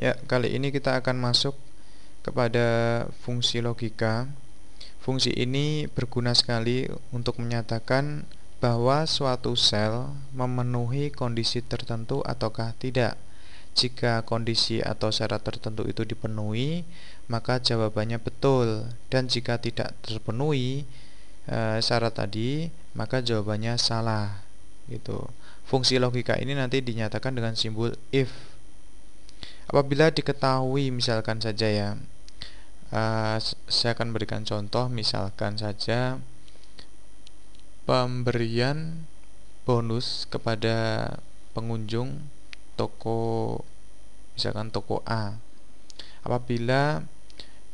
Ya, kali ini kita akan masuk kepada fungsi logika. Fungsi ini berguna sekali untuk menyatakan bahwa suatu sel memenuhi kondisi tertentu ataukah tidak. Jika kondisi atau syarat tertentu itu dipenuhi, maka jawabannya betul. Dan jika tidak terpenuhi syarat tadi, maka jawabannya salah. Gitu. Fungsi logika ini nanti dinyatakan dengan simbol if. Apabila diketahui, misalkan saja ya, saya akan berikan contoh, misalkan saja pemberian bonus kepada pengunjung toko, misalkan toko A. Apabila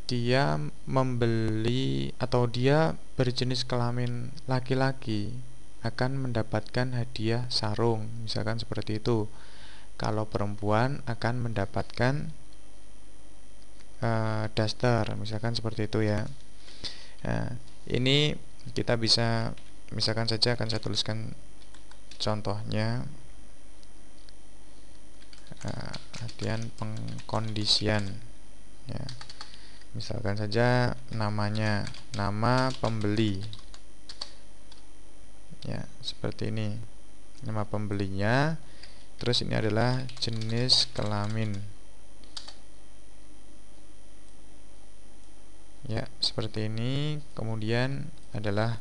dia membeli atau dia berjenis kelamin laki-laki, akan mendapatkan hadiah sarung, misalkan seperti itu. Kalau perempuan akan mendapatkan daster, misalkan seperti itu ya. Nah, ini kita bisa, misalkan saja akan saya tuliskan contohnya, latihan pengkondisian ya. Misalkan saja namanya, nama pembeli ya, seperti ini nama pembelinya. Terus ini adalah jenis kelamin ya, seperti ini. Kemudian adalah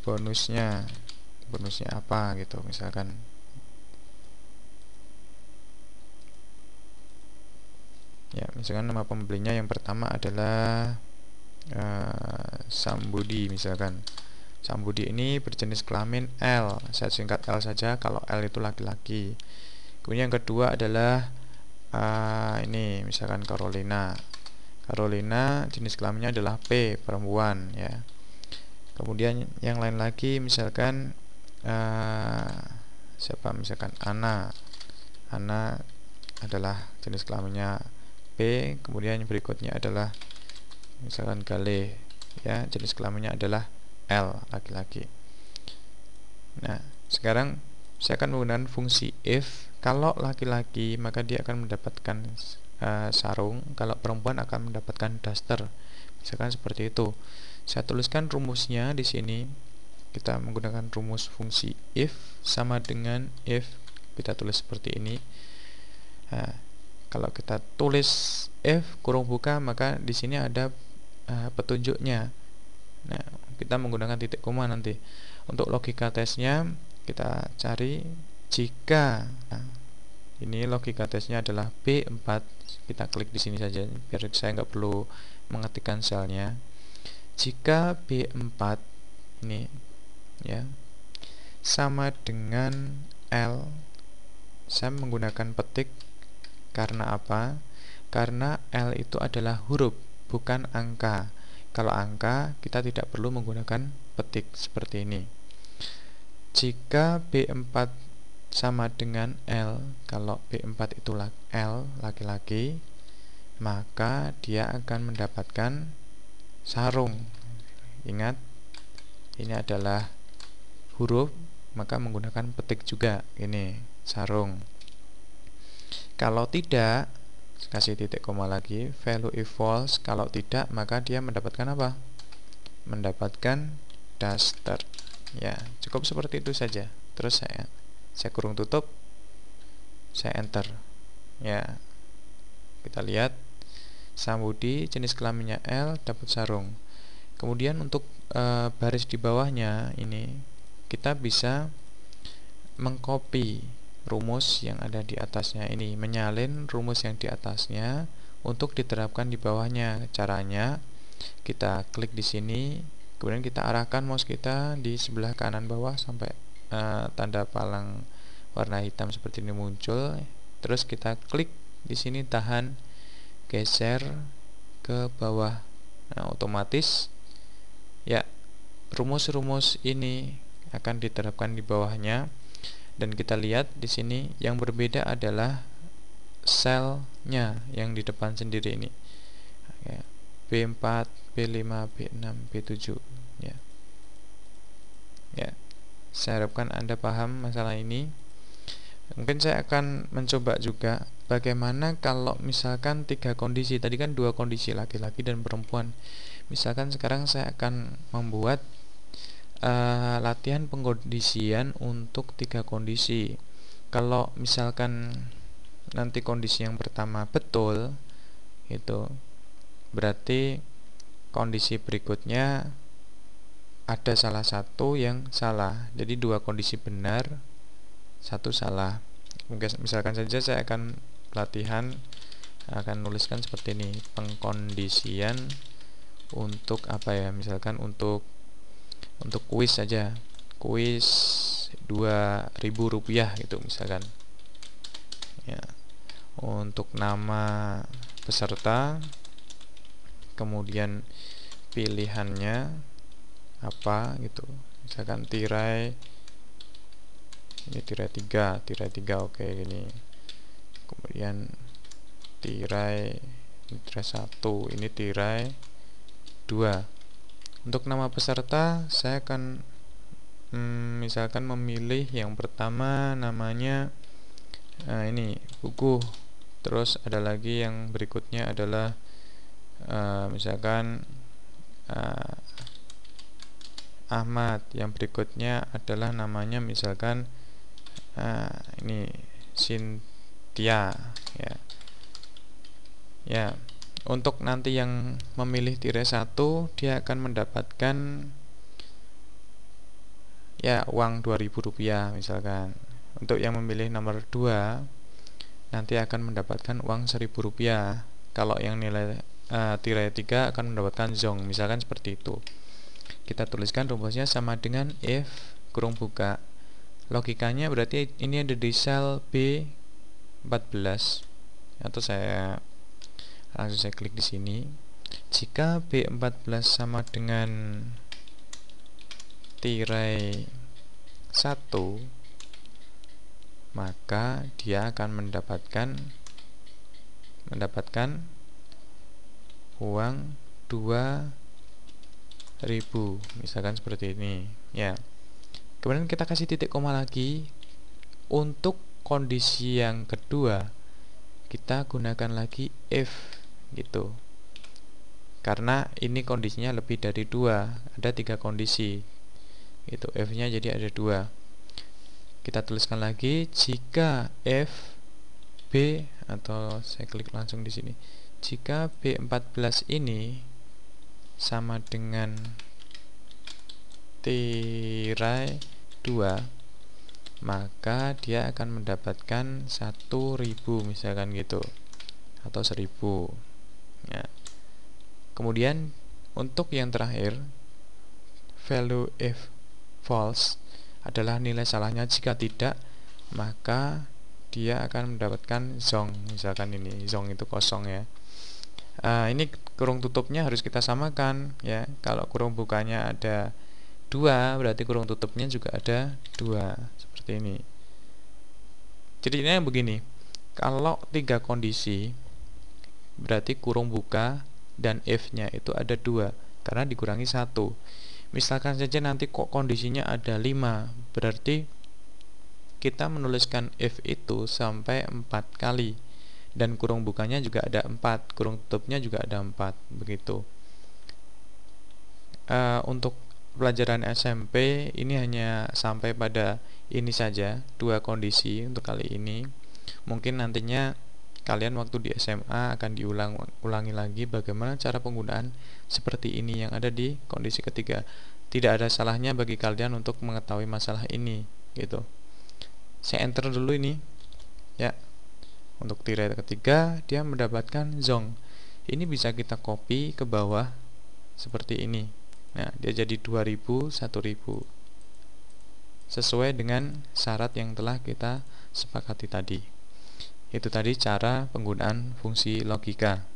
bonusnya apa gitu, misalkan ya, misalkan nama pembelinya yang pertama adalah Sambudi, misalkan Sambudi ini berjenis kelamin L, saya singkat L saja kalau L itu laki-laki. Kemudian yang kedua adalah ini misalkan Carolina jenis kelaminnya adalah P, perempuan ya. Kemudian yang lain lagi, misalkan siapa, misalkan Ana adalah jenis kelaminnya P. Kemudian yang berikutnya adalah misalkan Gale ya, jenis kelaminnya adalah L, laki-laki. Nah, sekarang saya akan menggunakan fungsi if. Kalau laki-laki maka dia akan mendapatkan sarung, kalau perempuan akan mendapatkan daster, misalkan seperti itu. Saya tuliskan rumusnya di sini. Kita menggunakan rumus fungsi if sama dengan if, kita tulis seperti ini. Nah, kalau kita tulis if kurung buka, maka di sini ada petunjuknya. Nah, kita menggunakan titik koma nanti. Untuk logika tesnya kita cari jika, nah, ini logika tesnya adalah B4. Kita klik di sini saja biar saya nggak perlu mengetikkan selnya. Jika B4 ini ya sama dengan L, saya menggunakan petik. Karena apa? Karena L itu adalah huruf, bukan angka. Kalau angka kita tidak perlu menggunakan petik seperti ini. Jika B4 sama dengan L, kalau B4 itu L, laki-laki, maka dia akan mendapatkan sarung. Ingat, ini adalah huruf, maka menggunakan petik juga. Ini sarung. Kalau tidak, kasih titik koma lagi, value if false. Kalau tidak, maka dia mendapatkan apa? Mendapatkan daster. Ya, cukup seperti itu saja. Terus saya kurung tutup, saya enter. Ya, kita lihat Sambudi jenis kelaminnya L, dapat sarung. Kemudian untuk baris di bawahnya ini kita bisa mengcopy rumus yang ada di atasnya ini, menyalin rumus yang di atasnya untuk diterapkan di bawahnya. Caranya kita klik di sini, kemudian kita arahkan mouse kita di sebelah kanan bawah sampai tanda palang warna hitam seperti ini muncul. Terus kita klik di sini, tahan, geser ke bawah. Nah, otomatis ya rumus-rumus ini akan diterapkan di bawahnya. Dan kita lihat di sini yang berbeda adalah selnya yang di depan sendiri ini. B4, B5, B6, B7 ya. Ya. Saya harapkan Anda paham masalah ini. Mungkin saya akan mencoba juga bagaimana kalau misalkan 3 kondisi. Tadi kan 2 kondisi, laki-laki dan perempuan. Misalkan sekarang saya akan membuat latihan pengkondisian untuk 3 kondisi. Kalau misalkan nanti kondisi yang pertama betul, itu berarti kondisi berikutnya ada salah satu yang salah. Jadi 2 kondisi benar, 1 salah. Misalkan saja saya akan latihan, akan nuliskan seperti ini, pengkondisian untuk apa ya, misalkan untuk kuis saja, kuis Rp2.000 gitu misalkan ya. Untuk nama peserta, kemudian pilihannya apa gitu, misalkan tirai, ini tirai 3, oke ini. Kemudian tirai, ini tirai 1, ini tirai 2. Untuk nama peserta saya akan misalkan memilih yang pertama namanya ini buku. Terus ada lagi yang berikutnya adalah misalkan Ahmad. Yang berikutnya adalah namanya misalkan ini Cynthia ya. Ya, untuk nanti yang memilih tirai 1 dia akan mendapatkan ya uang Rp2.000 misalkan. Untuk yang memilih nomor 2 nanti akan mendapatkan uang Rp1.000. Kalau yang nilai tirai 3 akan mendapatkan zong, misalkan seperti itu. Kita tuliskan rumusnya sama dengan if kurung buka. Logikanya berarti ini ada di sel B14, atau langsung saya klik di sini. Jika B14 sama dengan tirai 1, maka dia akan mendapatkan uang 2.000 misalkan seperti ini ya. Kemudian kita kasih titik koma lagi. Untuk kondisi yang kedua kita gunakan lagi if gitu, karena ini kondisinya lebih dari 2, ada 3 kondisi gitu, f nya jadi ada 2. Kita tuliskan lagi, jika f b, atau saya klik langsung di sini, jika B14 ini sama dengan tirai 2, maka dia akan mendapatkan 1.000 misalkan gitu, atau 1.000 ya. Kemudian untuk yang terakhir, value if false adalah nilai salahnya. Jika tidak, maka dia akan mendapatkan zong, misalkan ini zong itu kosong ya. Ini kurung tutupnya harus kita samakan ya. Kalau kurung bukanya ada 2, berarti kurung tutupnya juga ada 2, seperti ini. Jadinya begini, kalau 3 kondisi berarti kurung buka dan if nya itu ada 2 karena dikurangi 1. Misalkan saja nanti kok kondisinya ada 5, berarti kita menuliskan if itu sampai 4 kali, dan kurung bukanya juga ada 4, kurung tutupnya juga ada 4, begitu. Untuk pelajaran SMP ini hanya sampai pada ini saja, 2 kondisi untuk kali ini. Mungkin nantinya kalian waktu di SMA akan diulangi lagi bagaimana cara penggunaan seperti ini yang ada di kondisi ketiga. Tidak ada salahnya bagi kalian untuk mengetahui masalah ini gitu. Saya enter dulu ini ya. Untuk tirai ketiga dia mendapatkan zong. Ini bisa kita copy ke bawah seperti ini. Nah, dia jadi 2.000, 1.000 sesuai dengan syarat yang telah kita sepakati tadi. Itu tadi cara penggunaan fungsi logika.